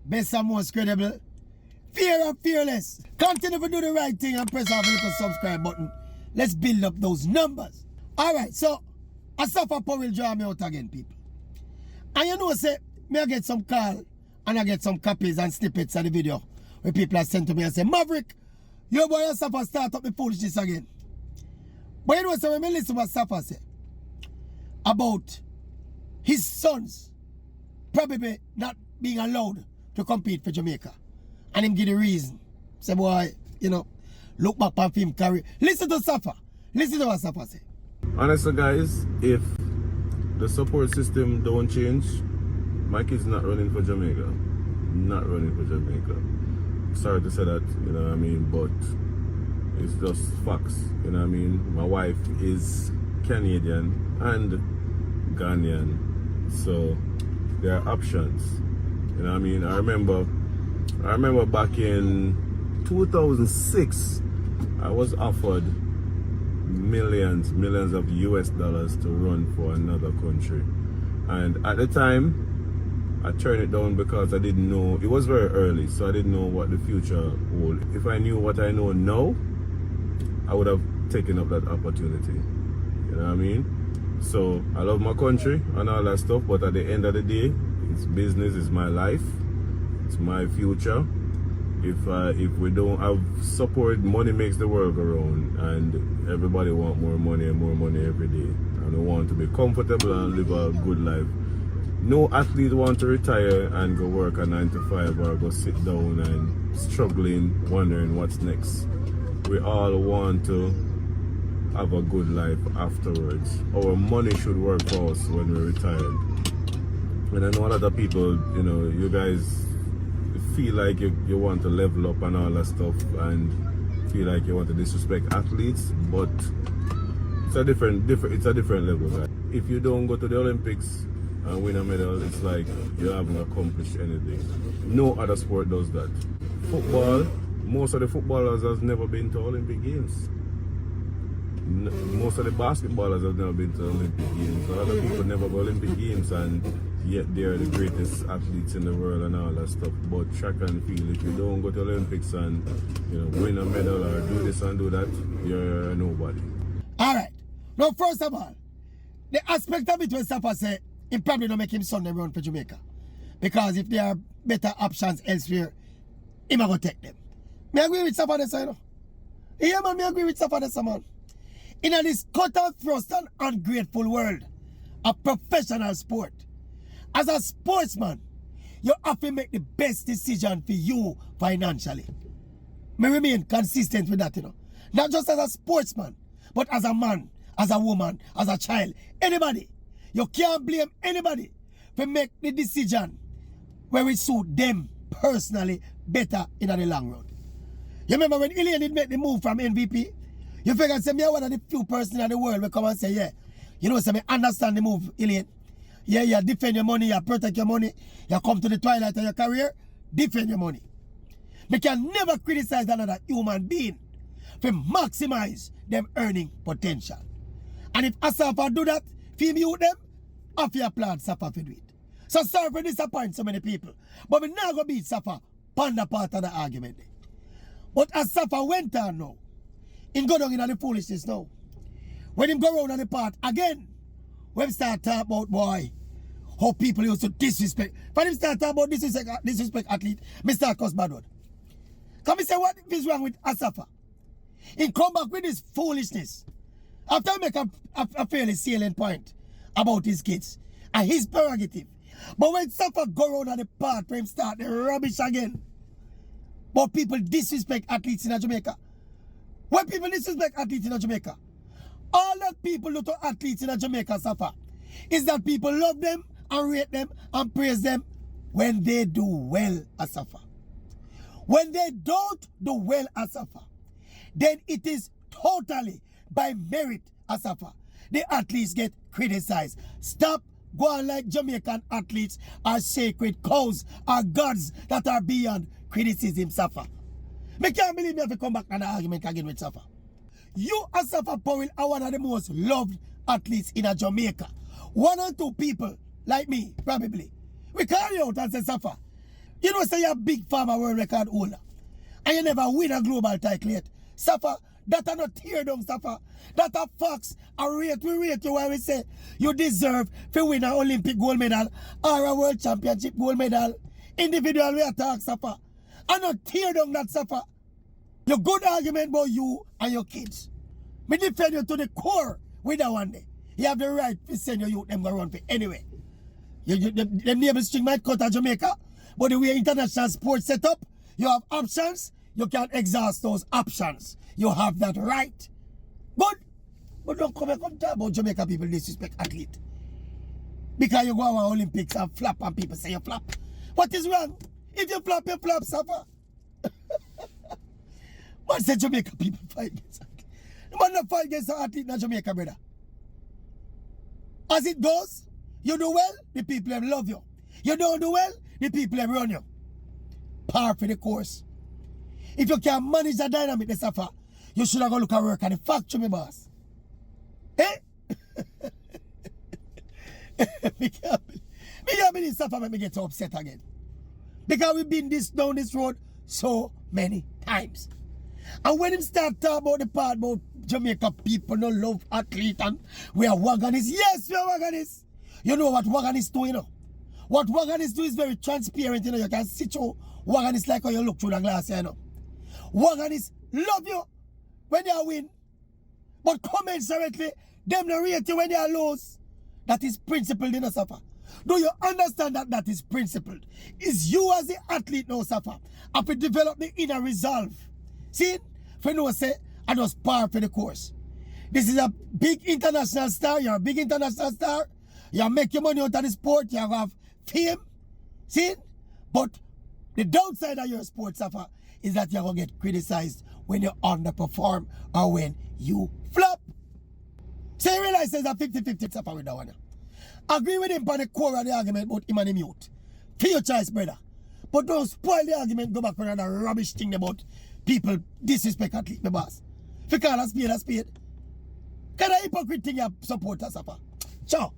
best and most credible, fear and fearless. Continue to do the right thing and press off the little subscribe button. Let's build up those numbers. Alright, so Asafa POWELL draw me out again, people. And you know, say, me I get some call and I get some copies and snippets of the video where people are sent to me and say, Maverick, your boy Asafa start up the foolishness again. But you know, so when I listen to what Asafa say about his sons probably not being allowed to compete for Jamaica, and him give the reason. Say, boy, you know, look back on him carry. Listen to Asafa. Listen to what Asafa say. Honestly, guys, if the support system don't change, my kid's not running for Jamaica. Not running for Jamaica. Sorry to say that, you know what I mean, but it's just facts, you know what I mean. My wife is Canadian and Ghanaian, so there are options, you know what I mean. I remember back in 2006, I was offered millions of US dollars to run for another country, and at the time I turned it down because I didn't know, it was very early, so I didn't know what the future would. If I knew what I know now, I would have taken up that opportunity, you know what I mean. So I love my country and all that stuff, but at the end of the day, it's business, it's my life, it's my future. If we don't have support, money makes the world go round, and everybody want more money and more money every day, and they want to be comfortable and live a good life. No athlete want to retire and go work a 9 to 5 or go sit down and struggling, wondering what's next. We all want to have a good life afterwards. Our money should work for us when we're retired. And I know a lot of people, you know, you guys feel like you want to level up and all that stuff, and feel like you want to disrespect athletes, but it's a different level, right? If you don't go to the Olympics and win a medal, it's like you haven't accomplished anything. No other sport does that. Football, most of the footballers has never been to Olympic Games. Most of the basketballers have never been to Olympic Games. A lot of people never go Olympic Games, and yet they're the greatest athletes in the world and all that stuff. But track and field, if you don't go to Olympics and, you know, win a medal or do this and do that, you're nobody. Alright. Now, first of all, the aspect of it when Safa say, it probably don't make him son them run for Jamaica. Because if there are better options elsewhere, he might go take them. Me agree with Safa this, you know. Yeah, man, me agree with Safa this, man. In this cut-and-thrust and ungrateful world of professional sport, as a sportsman, you have to make the best decision for you financially. Me remain consistent with that, you know. Not just as a sportsman, but as a man, as a woman, as a child, anybody. You can't blame anybody for make the decision where it suit them personally better in the long run. You remember when Ilian did make the move from MVP? You figure, say, me one of the few persons in the world will come and say, yeah, you know, say, me understand the move, Ilian. Yeah, you defend your money, you protect your money, you come to the twilight of your career, defend your money. Me can never criticize another human being for maximize them earning potential. And if Asafa do that, for mute them, I feel applaud Safa for do it. So sorry for disappointing so many people, but we not going to beat Safa on the part of the argument. But as Safa went on now, him go down in the foolishness now. When him go around on the part again, when start talking about, boy, how people used to disrespect. When him start talking about disrespect athlete, me start cuss bad word. Can we say what is wrong with Asafa? He come back with this foolishness. After I make a fairly salient point about his kids and his prerogative. But when Safa go around on the part where him start the rubbish again. But people disrespect athletes in Jamaica. When people disrespect athletes in Jamaica, all that people do to athletes in Jamaica, Safa, is that people love them and rate them and praise them when they do well, Asafa. When they don't do well, Asafa, then it is totally by merit, Asafa. The athletes get criticized. Stop going like Jamaican athletes are sacred cows, are gods that are beyond criticism, Safa. Me can't believe me have to come back on the argument again with Safa. You, Asafa POWELL, are one of the most loved athletes in Jamaica. One or two people, like me, probably, we call you out and say, Safa, You know, say you're a big farmer world record holder. And you never win a global title yet. Safa, that are not tear down, Safa. That are facts. We rate you why we say you deserve to win an Olympic gold medal or a world championship gold medal. Individual we attack, Safa. And not tear down that, Safa. Your good argument about you and your kids. Me defend you to the core with that one day. You have the right to send your youth them go run for anyway. The neighbor string might cut at Jamaica, but the way international sports set up, you have options, you can exhaust those options. You have that right. But don't come and talk about Jamaica people disrespect athlete. Because you go on Olympics and flap and people say you flap. What is wrong? If you flap, Safa. What say Jamaica people fight against athlete? You must not fight against an athlete in Jamaica, brother. As it goes, you do well, the people them love you. You don't do well, the people them run you. Par for the course. If you can manage the dynamic, Safa, you should have go look at work at the factory, my boss. Eh? Me can't believe Safa make me get so upset again. Because we've been down this road so many times. And when him start talking about the part about Jamaica people no love athlete and we are wagonists. Yes, we are wagonists. You know what wagonists do, you know? What wagonists do is very transparent, you know. You can see through wagonists like how you look through the glass, you know. Wagonists love you when they win. But commensurately, them they rate you when they lose. That is principled, you know, Safa. Do you understand that that is principled? Is you as the athlete now, Safa, have to develop the inner resolve. See, for no say, I just par for the course. This is a big international star. You're a big international star. You make your money out of the sport. You have fame. See? But the downside of your sport, Safa, is that you're going to get criticized when you underperform or when you flop. So you realize there's a 50-50 Safa with that one. Agree with him on the core of the argument about him and him youth. For your choice, brother. But don't spoil the argument, go back on another rubbish thing about people disrespect athlete, my boss. If you call a spade. Kind of hypocrite thing you support us, Safa. Ciao.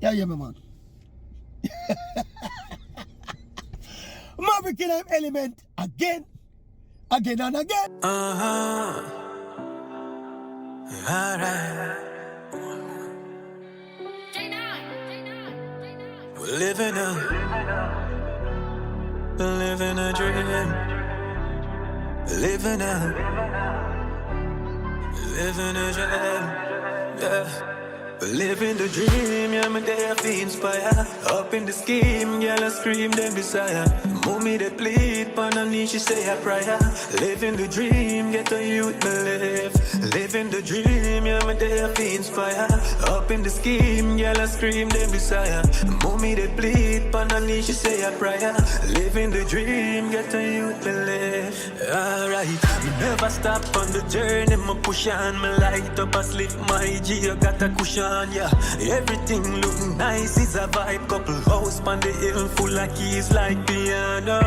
Yeah, my man. Maverick in element again and again. Alright. We're living a dream. Living a dream. Yeah. Living the dream, yeah, me there feel inspire. Up in the scheme, girl, I scream them desire. Mommy they plead, but no need she say a prayer. Living the dream, get a youth believe. Living the dream, yeah, me there feel inspire. Up in the scheme, girl, I scream them desire. Mommy they plead, but no need she say a prayer. Living the dream, get a youth believe. Alright, me never stop on the journey, me push on, me light up, I slip my G, I got a cushion. Yeah, everything look nice, it's a vibe. Couple house on the hill full of keys like piano.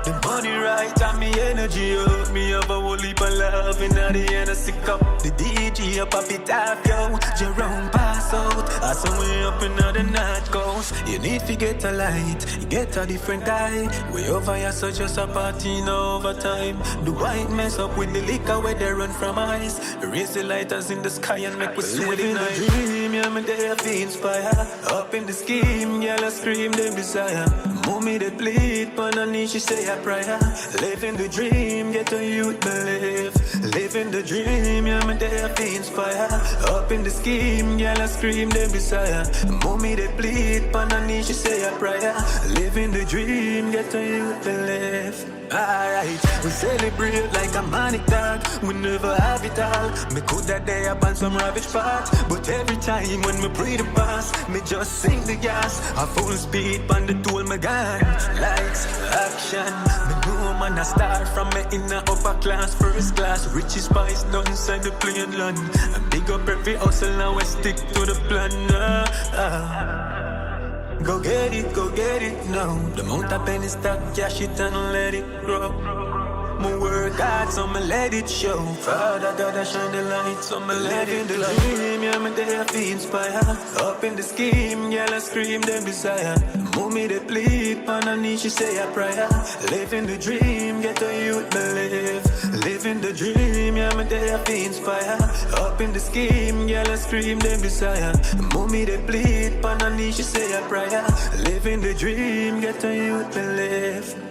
The money right and me energy up. Me have a whole heap of love in the Hennessy cup. The DJ up a bit off, yo. Jerome pass out, I saw way up in the North Coast. You need to get a light, you get a different eye. Way over here, so just a party no overtime. The white mess up with the liquor where they run from ice. Raise the lighters in the sky and make we sweat in night. Dream, yeah, me there feel inspire. Up in the scheme, girl, I scream them desire. Mommy they plead, but no need she say a prayer. Living the dream, get a youth believe. Living the dream, yeah, me there feel inspire. Up in the scheme, girl, I scream them desire. Mommy they plead, but no need she say a prayer. Living the dream, get a youth believe. Alright, we celebrate like a manic dog. We never have it all. Me coulda day up on some ravage part, but every time when me breathe the pass, me just sing the gas. A full speed on the tool me gun. Lights, action. Me know man a star from me in a upper class, first class. Richie Spice done side the plane land. And big up every hustle now we stick to the plan. Go get it now. The amount of penny stock, cash it and let it grow. Me work hard, so me let it show. Father God, I shine the light, so me let it glow. Dream, yeah, me there feel inspire. Up in the scheme, girl, I scream them desire. Move me they plead, pan and knee, she say a prayer. Living the dream, get a youth believe. Living the dream, yeah, me there feel inspire. Up in the scheme, girl, I scream them desire. Move me they plead, pan and knee, she say a prayer. Living the dream, get a youth believe.